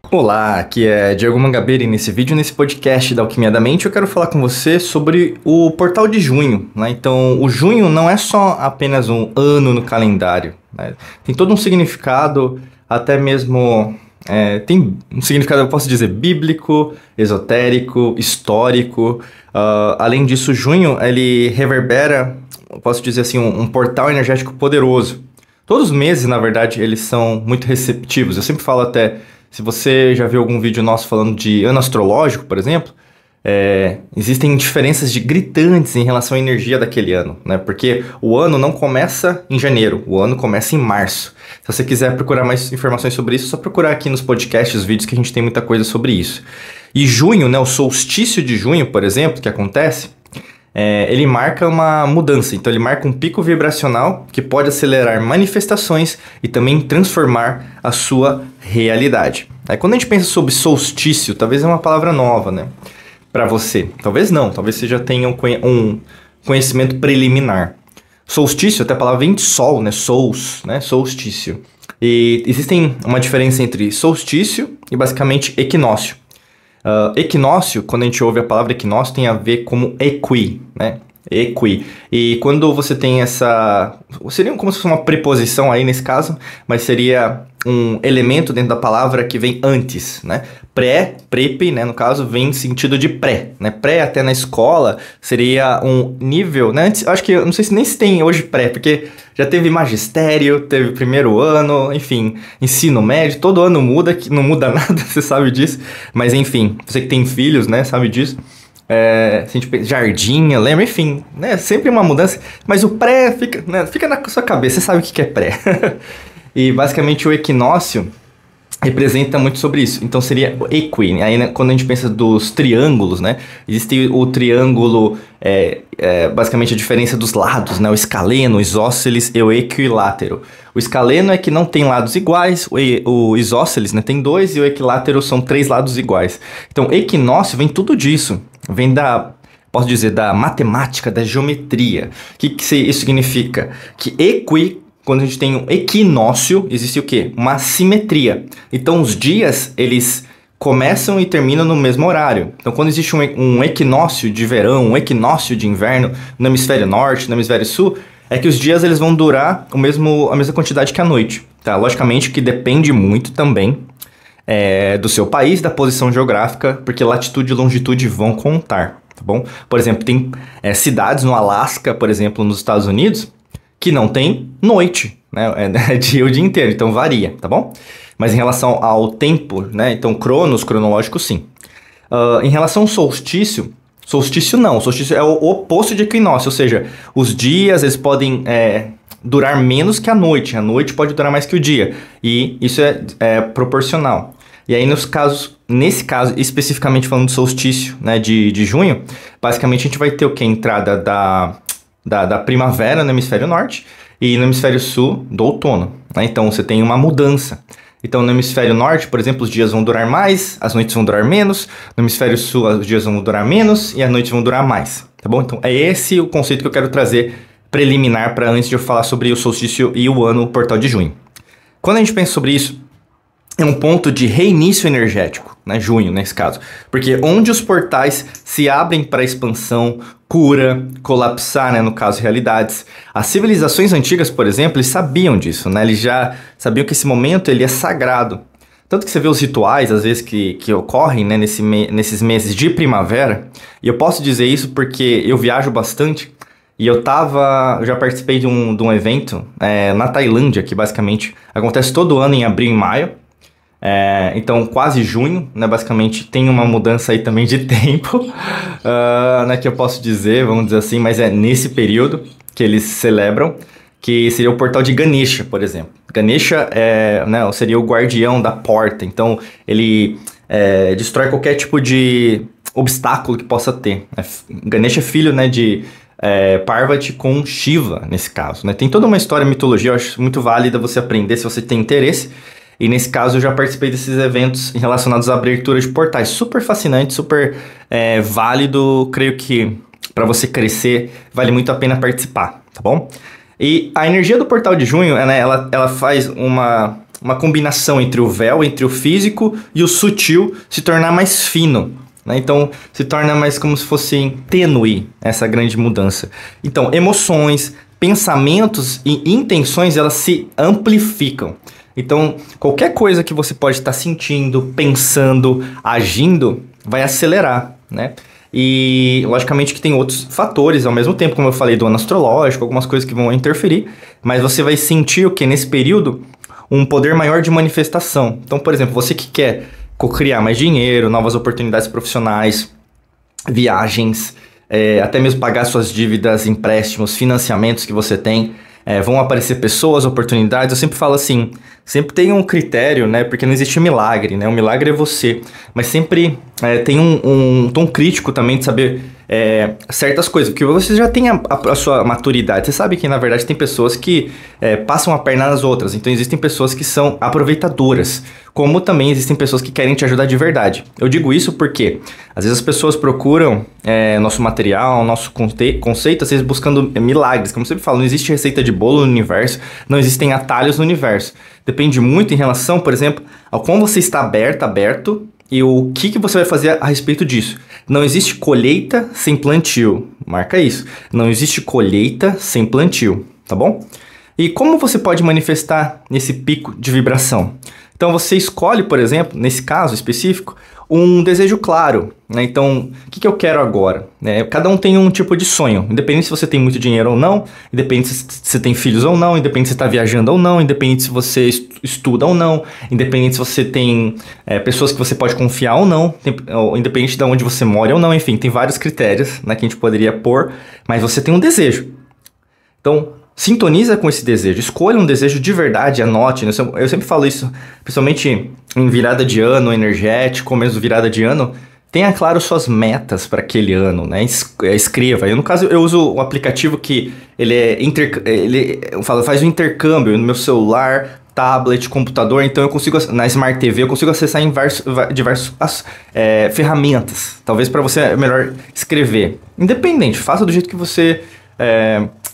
Olá, aqui é Diego Mangabeira e nesse vídeo, nesse podcast da Alquimia da Mente, eu quero falar com você sobre o portal de junho, né? Então, o junho não é só apenas um ano no calendário, né? Tem todo um significado, até mesmo, tem um significado, eu posso dizer, bíblico, esotérico, histórico. Além disso, junho, ele reverbera, eu posso dizer assim, um portal energético poderoso. Todos os meses, na verdade, eles são muito receptivos. Eu sempre falo até, se você já viu algum vídeo nosso falando de ano astrológico, por exemplo, existem diferenças gritantes em relação à energia daquele ano, né? Porque o ano não começa em janeiro, o ano começa em março. Se você quiser procurar mais informações sobre isso, é só procurar aqui nos podcasts, os vídeos, que a gente tem muita coisa sobre isso. E junho, né, o solstício de junho, por exemplo, que acontece, ele marca uma mudança, então ele marca um pico vibracional que pode acelerar manifestações e também transformar a sua realidade. Aí quando a gente pensa sobre solstício, talvez é uma palavra nova, né, para você. Talvez não, talvez você já tenha um conhecimento preliminar. Solstício, até a palavra vem de sol, né, sols, né, solstício. E existe uma diferença entre solstício e basicamente equinócio. Equinócio, quando a gente ouve a palavra equinócio, tem a ver como equi, né? Equi. E quando você tem essa... Seria como se fosse uma preposição aí nesse caso, mas seria um elemento dentro da palavra que vem antes, né? Prepe, né? No caso, vem em sentido de pré, né? Pré até na escola seria um nível, né? Antes, acho que, não sei se nem se tem hoje pré, porque já teve magistério, teve primeiro ano, enfim, ensino médio, todo ano muda, que não muda nada, você sabe disso. Mas enfim, você que tem filhos, né? Sabe disso. Se a gente pensa, jardim, eu lembro, enfim, né? Sempre uma mudança, mas o pré fica, né, fica na sua cabeça, você sabe o que é pré. E basicamente o equinócio representa muito sobre isso, então seria o equi, né? Aí, né, quando a gente pensa dos triângulos, né, existe o triângulo, basicamente a diferença dos lados, né, o escaleno, o isósceles e o equilátero. O escaleno é que não tem lados iguais, o isósceles, né, tem dois, e o equilátero são três lados iguais. Então equinócio vem tudo disso, vem posso dizer, da matemática, da geometria. O que isso significa? Que quando a gente tem um equinócio, existe o quê? Uma simetria. Então, os dias, eles começam e terminam no mesmo horário. Então, quando existe um equinócio de verão, um equinócio de inverno, no hemisfério norte, no hemisfério sul, é que os dias eles vão durar a mesma quantidade que a noite. Tá? Logicamente que depende muito também do seu país, da posição geográfica, porque latitude e longitude vão contar, tá bom? Por exemplo, tem cidades no Alasca, por exemplo, nos Estados Unidos, que não tem noite, né? É dia o dia inteiro, então varia, tá bom? Mas em relação ao tempo, né? Então cronológico, sim. Em relação ao solstício não. Solstício é o oposto de equinócio, ou seja, os dias eles podem durar menos que a noite pode durar mais que o dia, e isso é proporcional. E aí nesse caso, especificamente falando do solstício, né, de junho, basicamente a gente vai ter o que? A entrada da primavera no hemisfério norte e no hemisfério sul do outono, né? Então você tem uma mudança. Então no hemisfério norte, por exemplo, os dias vão durar mais, as noites vão durar menos. No hemisfério sul, os dias vão durar menos e as noites vão durar mais, tá bom? Então é esse o conceito que eu quero trazer preliminar para antes de eu falar sobre o solstício e o ano, o portal de junho. Quando a gente pensa sobre isso, é um ponto de reinício energético, né? Junho, nesse caso. Porque onde os portais se abrem para expansão, cura, colapsar, né? No caso, realidades. As civilizações antigas, por exemplo, eles sabiam disso, né? Eles já sabiam que esse momento ele é sagrado. Tanto que você vê os rituais, às vezes, que ocorrem, né? Nesses meses de primavera. E eu posso dizer isso porque eu viajo bastante. E eu já participei de um evento na Tailândia, que basicamente acontece todo ano em abril e maio. Então quase junho, né, basicamente tem uma mudança aí também de tempo, né, que eu posso dizer, vamos dizer assim, mas é nesse período que eles celebram, que seria o portal de Ganesha, por exemplo. Ganesha né, seria o guardião da porta, então ele destrói qualquer tipo de obstáculo que possa ter. Ganesha é filho, né, de Parvati com Shiva, nesse caso, né? Tem toda uma história, mitologia, eu acho muito válida você aprender se você tem interesse. E nesse caso eu já participei desses eventos relacionados à abertura de portais. Super fascinante, super válido. Creio que para você crescer vale muito a pena participar, tá bom? E a energia do portal de junho, né, ela faz uma combinação entre o véu, entre o físico e o sutil se tornar mais fino. Né? Então, se torna mais como se fosse tênue essa grande mudança. Então, emoções, pensamentos e intenções, elas se amplificam. Então, qualquer coisa que você pode estar sentindo, pensando, agindo, vai acelerar, né? E, logicamente, que tem outros fatores ao mesmo tempo, como eu falei, do ano astrológico, algumas coisas que vão interferir, mas você vai sentir o que nesse período? Um poder maior de manifestação. Então, por exemplo, você que quer criar mais dinheiro, novas oportunidades profissionais, viagens, até mesmo pagar suas dívidas, empréstimos, financiamentos que você tem, vão aparecer pessoas, oportunidades. Eu sempre falo assim, sempre tem um critério, né? Porque não existe milagre, né? O milagre é você. Mas sempre tem um tom crítico também de saber certas coisas. Porque você já tem a sua maturidade. Você sabe que, na verdade, tem pessoas que passam a perna nas outras. Então, existem pessoas que são aproveitadoras. Como também existem pessoas que querem te ajudar de verdade. Eu digo isso porque, às vezes, as pessoas procuram nosso material, nosso conceito, às vezes buscando milagres. Como eu sempre falo, não existe receita de bolo no universo, não existem atalhos no universo. Depende muito em relação, por exemplo, ao como você está aberto, e o que você vai fazer a respeito disso. Não existe colheita sem plantio. Marca isso. Não existe colheita sem plantio, tá bom? E como você pode manifestar nesse pico de vibração? Então você escolhe, por exemplo, nesse caso específico, um desejo claro, né? Então, o que eu quero agora? Cada um tem um tipo de sonho, independente se você tem muito dinheiro ou não, independente se você tem filhos ou não, independente se você está viajando ou não, independente se você estuda ou não, independente se você tem pessoas que você pode confiar ou não, independente de onde você mora ou não, enfim, tem vários critérios, né, que a gente poderia pôr, mas você tem um desejo. Então, sintoniza com esse desejo, escolha um desejo de verdade, anote, né? Eu sempre falo isso, principalmente em virada de ano energético, ou mesmo virada de ano, tenha claro suas metas para aquele ano, né? Escreva. No caso, eu uso um aplicativo que faz o intercâmbio no meu celular, tablet, computador, então eu consigo, na Smart TV, eu consigo acessar em diversas ferramentas. Talvez para você é melhor escrever. Independente, faça do jeito que você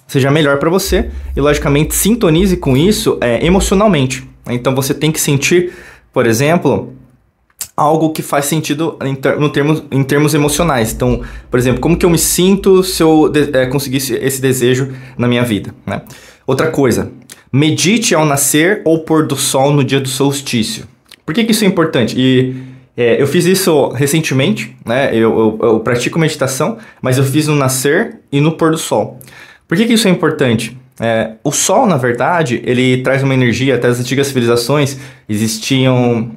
seja melhor para você e, logicamente, sintonize com isso emocionalmente. Então, você tem que sentir, por exemplo, algo que faz sentido em termos emocionais. Então, por exemplo, como que eu me sinto se eu conseguisse esse desejo na minha vida, né? Outra coisa, medite ao nascer ou pôr do sol no dia do solstício. Por que isso é importante? Eu fiz isso recentemente, né? Eu pratico meditação, mas eu fiz no nascer e no pôr do sol. Por que isso é importante? O Sol, na verdade, ele traz uma energia. Até as antigas civilizações existiam,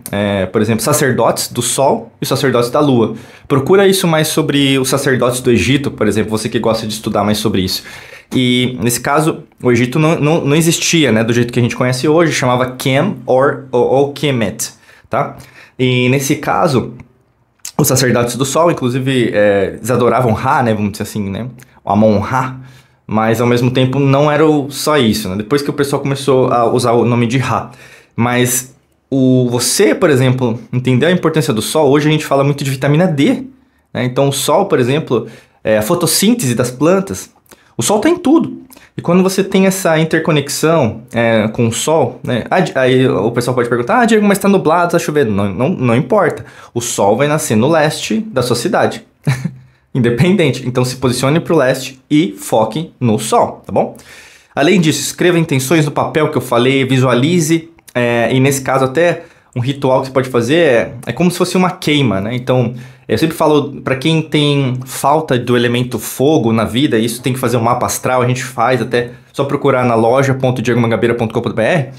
por exemplo, sacerdotes do Sol e sacerdotes da Lua. Procura isso mais sobre os sacerdotes do Egito, por exemplo, você que gosta de estudar mais sobre isso. E, nesse caso, o Egito não existia, né, do jeito que a gente conhece hoje, chamava Kem ou Kemet, tá? E, nesse caso, os sacerdotes do Sol, inclusive, eles adoravam Ra, né, vamos dizer assim, né, o Amon-Ra. Mas, ao mesmo tempo, não era só isso, né? Depois que o pessoal começou a usar o nome de Ra. Mas você, por exemplo, entender a importância do Sol, hoje a gente fala muito de vitamina D, né? Então, o Sol, por exemplo, a fotossíntese das plantas, o Sol está em tudo. E quando você tem essa interconexão com o Sol, né? Aí o pessoal pode perguntar, Diego, mas está nublado, está chovendo. Não importa. O Sol vai nascer no leste da sua cidade. Independente. Então, se posicione para o leste e foque no sol, tá bom? Além disso, escreva intenções no papel que eu falei, visualize, e nesse caso até um ritual que você pode fazer é como se fosse uma queima, né? Então, eu sempre falo, para quem tem falta do elemento fogo na vida, isso tem que fazer um mapa astral, a gente faz até, só procurar na loja.diegomangabeira.com.br,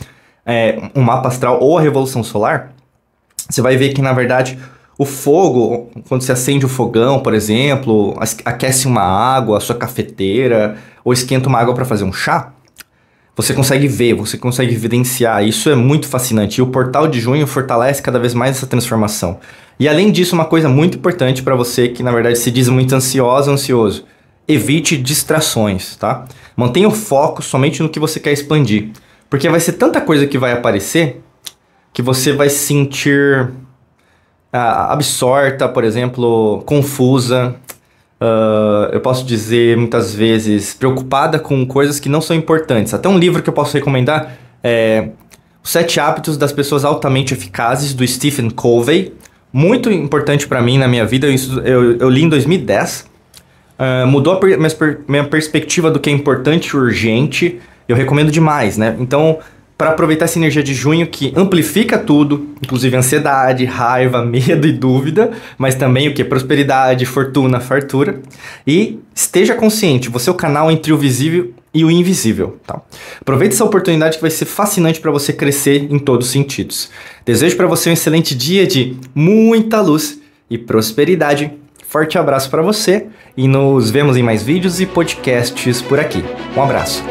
um mapa astral ou a revolução solar, você vai ver que, na verdade, o fogo, quando você acende o fogão, por exemplo, aquece uma água, a sua cafeteira, ou esquenta uma água para fazer um chá, você consegue ver, você consegue evidenciar. Isso é muito fascinante. E o Portal de Junho fortalece cada vez mais essa transformação. E além disso, uma coisa muito importante para você que, na verdade, se diz muito ansioso. Evite distrações, tá? Mantenha o foco somente no que você quer expandir. Porque vai ser tanta coisa que vai aparecer que você vai se sentir absorta, por exemplo, confusa, eu posso dizer muitas vezes preocupada com coisas que não são importantes. Até um livro que eu posso recomendar é Os 7 Hábitos das Pessoas Altamente Eficazes, do Stephen Covey. Muito importante para mim na minha vida, eu li em 2010. Mudou minha perspectiva do que é importante e urgente. Eu recomendo demais, né? Então, para aproveitar essa energia de junho que amplifica tudo, inclusive ansiedade, raiva, medo e dúvida, mas também o que? Prosperidade, fortuna, fartura. E esteja consciente, você é o canal entre o visível e o invisível, tá? Aproveite essa oportunidade que vai ser fascinante para você crescer em todos os sentidos. Desejo para você um excelente dia de muita luz e prosperidade. Forte abraço para você e nos vemos em mais vídeos e podcasts por aqui. Um abraço.